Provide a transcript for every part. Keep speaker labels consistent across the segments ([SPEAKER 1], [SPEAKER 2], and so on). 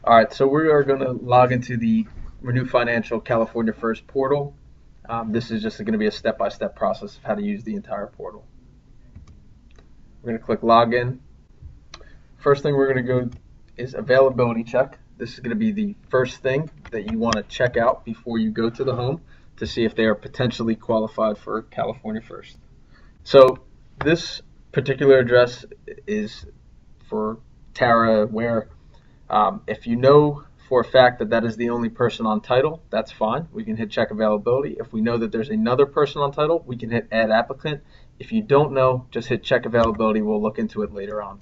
[SPEAKER 1] All right, so we are going to log into the Renew Financial California First portal. This is just going to be a step-by-step process of how to use the entire portal. We're going to click Login. First thing we're going to go is Availability Check. This is going to be the first thing that you want to check out before you go to the home to see if they are potentially qualified for California First. So this particular address is for Tara Ware. If you know for a fact that that is the only person on title, that's fine. We can hit check availability. If we know that there's another person on title, we can hit add applicant. If you don't know, just hit check availability. We'll look into it later on.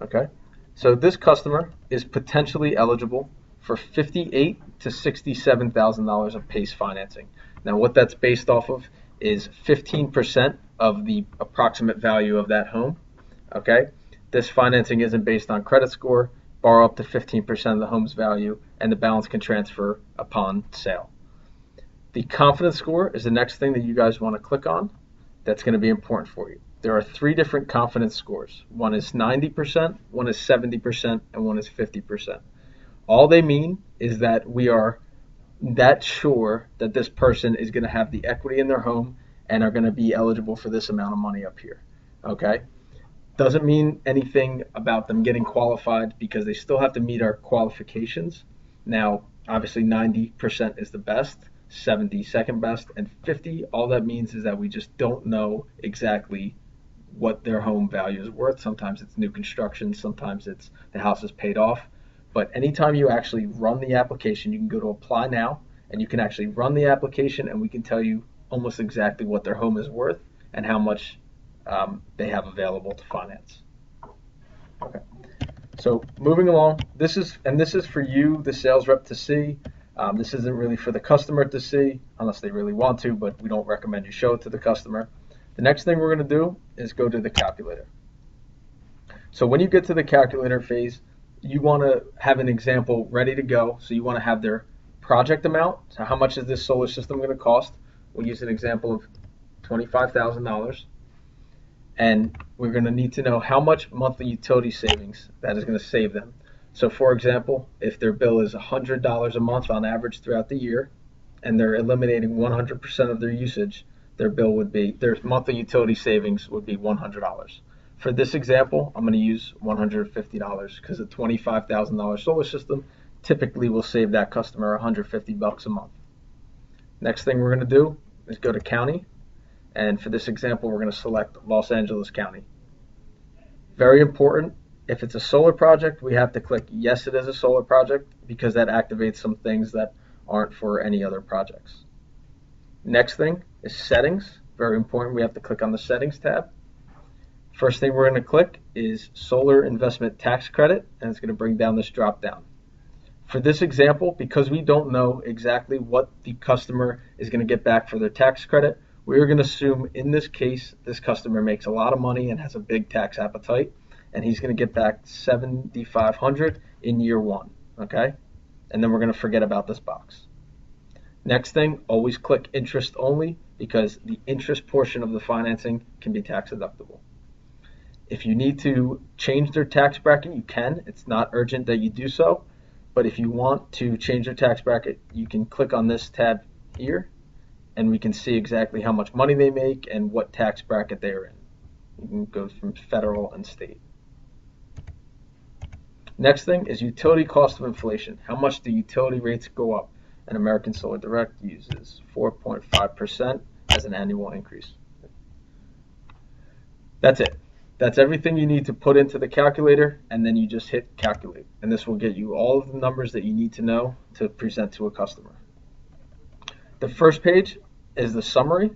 [SPEAKER 1] Okay. So this customer is potentially eligible for $58,000 to $67,000 of PACE financing. Now, what that's based off of is 15% of the approximate value of that home. Okay. This financing isn't based on credit score. Borrow up to 15% of the home's value, and the balance can transfer upon sale. The confidence score is the next thing that you guys want to click on. That's going to be important for you. There are 3 different confidence scores. One is 90%, one is 70%, and one is 50%. All they mean is that we are that sure that this person is going to have the equity in their home and are going to be eligible for this amount of money up here. Okay? Doesn't mean anything about them getting qualified because they still have to meet our qualifications. Now, obviously 90% is the best, 70 second best, and 50, all that means is that we just don't know exactly what their home value is worth. Sometimes it's new construction, sometimes it's the house is paid off. But anytime you actually run the application, you can go to apply now and you can actually run the application and we can tell you almost exactly what their home is worth and how much they have available to finance. Okay. So moving along, this is for you, the sales rep, to see. This isn't really for the customer to see unless they really want to, but we don't recommend you show it to the customer. The next thing we're going to do is go to the calculator. So when you get to the calculator phase, you want to have an example ready to go. So you want to have their project amount. So how much is this solar system going to cost? We'll use an example of $25,000. And we're going to need to know how much monthly utility savings that is going to save them. So for example, if their bill is $100 a month on average throughout the year, and they're eliminating 100% of their usage, their monthly utility savings would be $100. For this example, I'm going to use $150 because a $25,000 solar system typically will save that customer $150 a month. Next thing we're going to do is go to county. And for this example, we're going to select Los Angeles County. Very important, if it's a solar project, we have to click yes, it is a solar project because that activates some things that aren't for any other projects. Next thing is settings. Very important, we have to click on the settings tab. First thing we're going to click is solar investment tax credit, and it's going to bring down this drop down. For this example, because we don't know exactly what the customer is going to get back for their tax credit, we're going to assume in this case, this customer makes a lot of money and has a big tax appetite, and he's going to get back $7,500 in year 1, okay? And then we're going to forget about this box. Next thing, always click interest only because the interest portion of the financing can be tax deductible. If you need to change their tax bracket, you can. It's not urgent that you do so, but if you want to change their tax bracket, you can click on this tab here, and we can see exactly how much money they make and what tax bracket they're in. You can go from federal and state. Next thing is utility cost of inflation. How much do utility rates go up? And American Solar Direct uses 4.5% as an annual increase. That's it. That's everything you need to put into the calculator, and then you just hit calculate. And this will get you all of the numbers that you need to know to present to a customer. The first page is the summary,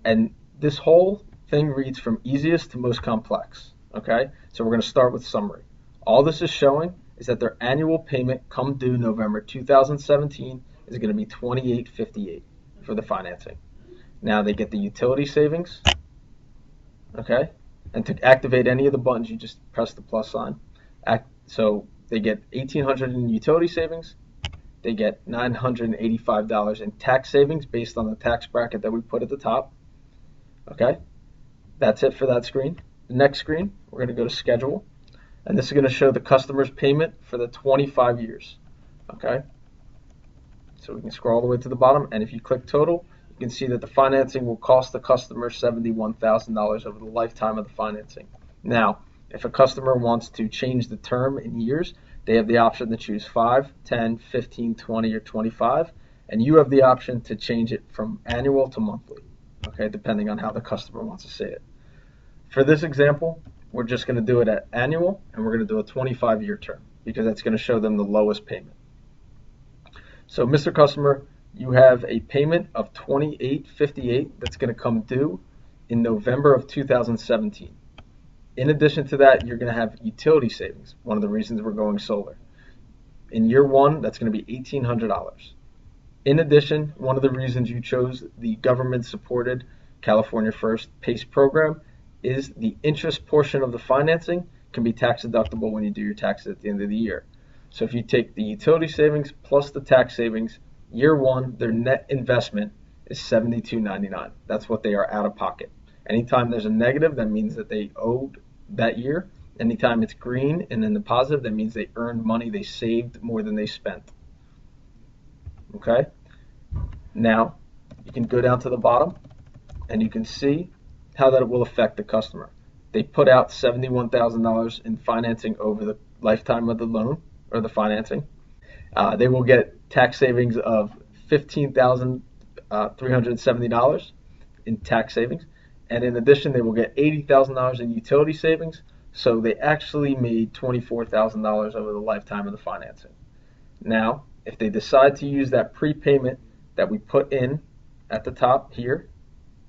[SPEAKER 1] and this whole thing reads from easiest to most complex. Okay, so we're going to start with summary. All this is showing is that their annual payment come due November 2017 is going to be $28.58 for the financing. Now they get the utility savings. Okay, and to activate any of the buttons, you just press the plus sign. So they get $1,800 in utility savings. They get $985 in tax savings based on the tax bracket that we put at the top. Okay, that's it for that screen. The next screen, we're going to go to schedule. And this is going to show the customer's payment for the 25 years. Okay, so we can scroll all the way to the bottom, and if you click total, you can see that the financing will cost the customer $71,000 over the lifetime of the financing. Now, if a customer wants to change the term in years, they have the option to choose 5, 10, 15, 20, or 25, and you have the option to change it from annual to monthly, okay, depending on how the customer wants to see it. For this example, we're just going to do it at annual, and we're going to do a 25-year term because that's going to show them the lowest payment. So, Mr. Customer, you have a payment of $28.58 that's going to come due in November of 2017. In addition to that, you're going to have utility savings, one of the reasons we're going solar. In year one, that's going to be $1,800. In addition, one of the reasons you chose the government-supported California First PACE program is the interest portion of the financing can be tax deductible when you do your taxes at the end of the year. So if you take the utility savings plus the tax savings, year one, their net investment is $72.99. That's what they are out of pocket. Anytime there's a negative, that means that they owed that year. Anytime it's green and then the positive, that means they earned money, they saved more than they spent. Okay? Now, you can go down to the bottom and you can see how that will affect the customer. They put out $71,000 in financing over the lifetime of the loan or the financing. They will get tax savings of $15,370 in tax savings. And in addition, they will get $80,000 in utility savings. So they actually made $24,000 over the lifetime of the financing. Now, if they decide to use that prepayment that we put in at the top here,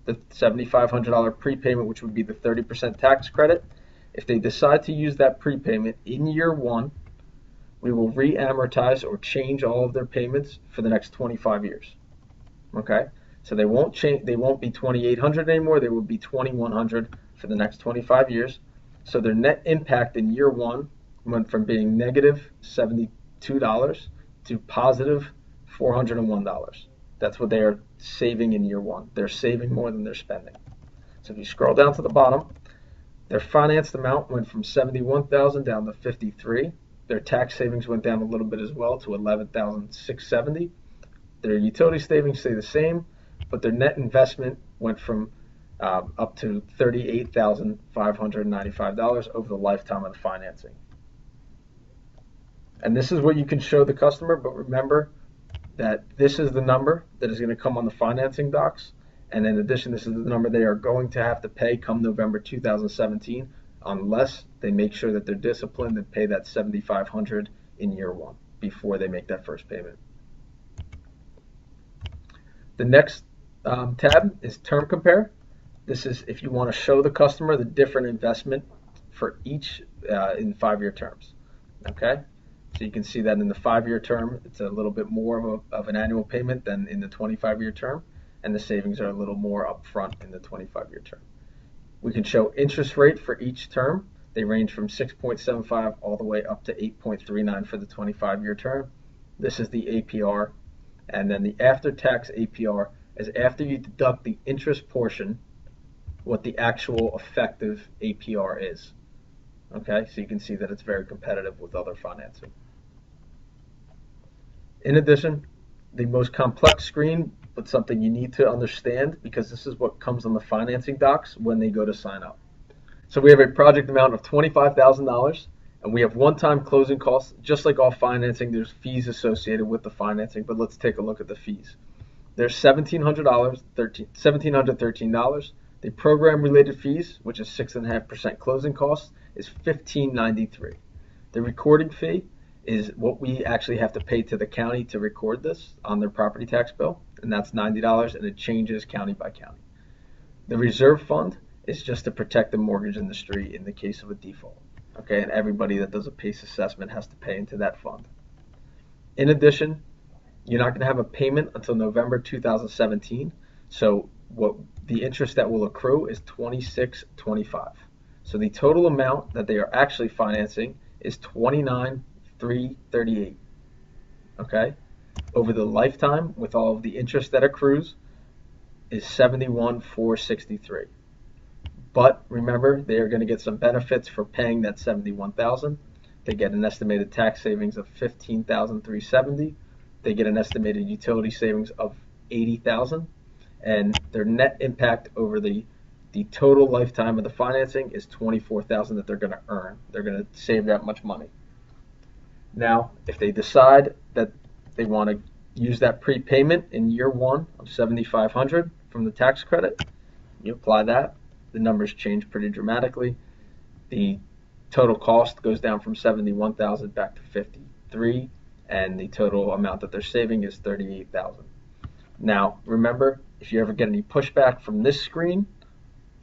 [SPEAKER 1] the $7,500 prepayment, which would be the 30% tax credit, if they decide to use that prepayment in year one, we will re-amortize or change all of their payments for the next 25 years. Okay? So they won't change. They won't be $2,800 anymore. They will be $2,100 for the next 25 years. So their net impact in year one went from being negative $72 to positive $401. That's what they are saving in year one. They're saving more than they're spending. So if you scroll down to the bottom, their financed amount went from $71,000 down to $53,000. Their tax savings went down a little bit as well to $11,670. Their utility savings stay the same, but their net investment went from up to $38,595 over the lifetime of the financing. And this is what you can show the customer, but remember that this is the number that is going to come on the financing docs. And in addition, this is the number they are going to have to pay come November 2017, unless they make sure that they're disciplined and pay that $7,500 in year one before they make that first payment. The next tab is Term Compare. This is if you want to show the customer the different investment for each in 5-year terms. Okay, so you can see that in the 5-year term, it's a little bit more of an annual payment than in the 25-year term, and the savings are a little more upfront in the 25-year term. We can show interest rate for each term. They range from 6.75 all the way up to 8.39 for the 25-year term. This is the APR. And then the after-tax APR is after you deduct the interest portion, what the actual effective APR is. Okay, so you can see that it's very competitive with other financing. In addition, the most complex screen, but something you need to understand because this is what comes on the financing docs when they go to sign up. So we have a project amount of $25,000 and we have one-time closing costs. Just like all financing, there's fees associated with the financing, but let's take a look at the fees. There's $1,713. The program-related fees, which is 6.5% closing costs, is $1,593. The recording fee is what we actually have to pay to the county to record this on their property tax bill, and that's $90, and it changes county by county. The reserve fund is just to protect the mortgage industry in the case of a default. Okay, and everybody that does a PACE assessment has to pay into that fund. In addition, you're not going to have a payment until November 2017, so what the interest that will accrue is $26.25. So the total amount that they are actually financing is $29,338. Okay, over the lifetime with all of the interest that accrues is $71,463. But remember, they are going to get some benefits for paying that $71,000. They get an estimated tax savings of $15,370. They get an estimated utility savings of $80,000, and their net impact over the total lifetime of the financing is $24,000 that they're going to earn. They're going to save that much money. Now, if they decide that they want to use that prepayment in year one of $7,500 from the tax credit, you apply that. The numbers change pretty dramatically. The total cost goes down from $71,000 back to $53,000, and the total amount that they're saving is $38,000. Now, remember, if you ever get any pushback from this screen,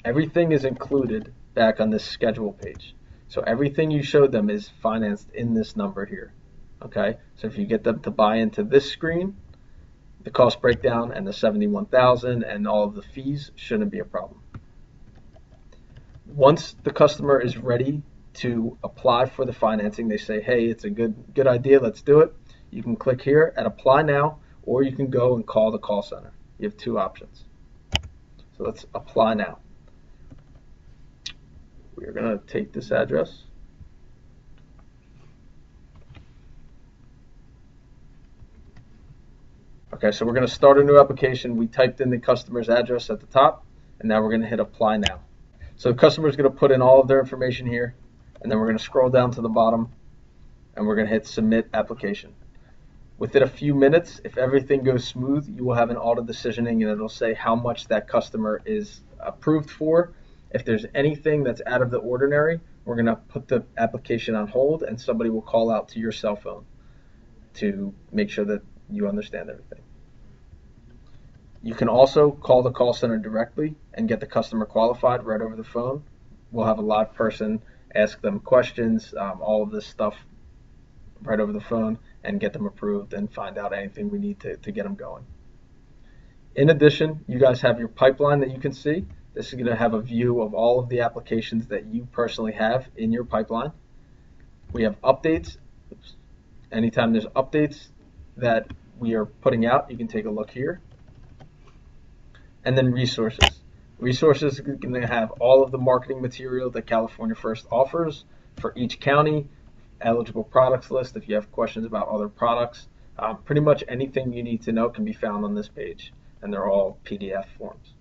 [SPEAKER 1] everything is included back on this schedule page. So everything you showed them is financed in this number here. Okay, so if you get them to buy into this screen, the cost breakdown and the $71,000 and all of the fees shouldn't be a problem. Once the customer is ready to apply for the financing, they say, hey, it's a good idea, let's do it. You can click here at apply now, or you can go and call the call center. You have two options. So let's apply now. We are going to take this address. Okay, so we're going to start a new application. We typed in the customer's address at the top, and now we're going to hit apply now. So the customer is going to put in all of their information here, and then we're going to scroll down to the bottom, and we're going to hit submit application. Within a few minutes, if everything goes smooth, you will have an auto decisioning, and it'll say how much that customer is approved for. If there's anything that's out of the ordinary, we're going to put the application on hold, and somebody will call out to your cell phone to make sure that you understand everything. You can also call the call center directly and get the customer qualified right over the phone. We'll have a live person ask them questions, all of this stuff right over the phone, and get them approved and find out anything we need to get them going. In addition, you guys have your pipeline that you can see. This is going to have a view of all of the applications that you personally have in your pipeline. We have updates. Anytime there's updates that we are putting out, you can take a look here. And then resources. Resources are going to have all of the marketing material that California First offers for each county, eligible products list if you have questions about other products. Pretty much anything you need to know can be found on this page, and they're all PDF forms.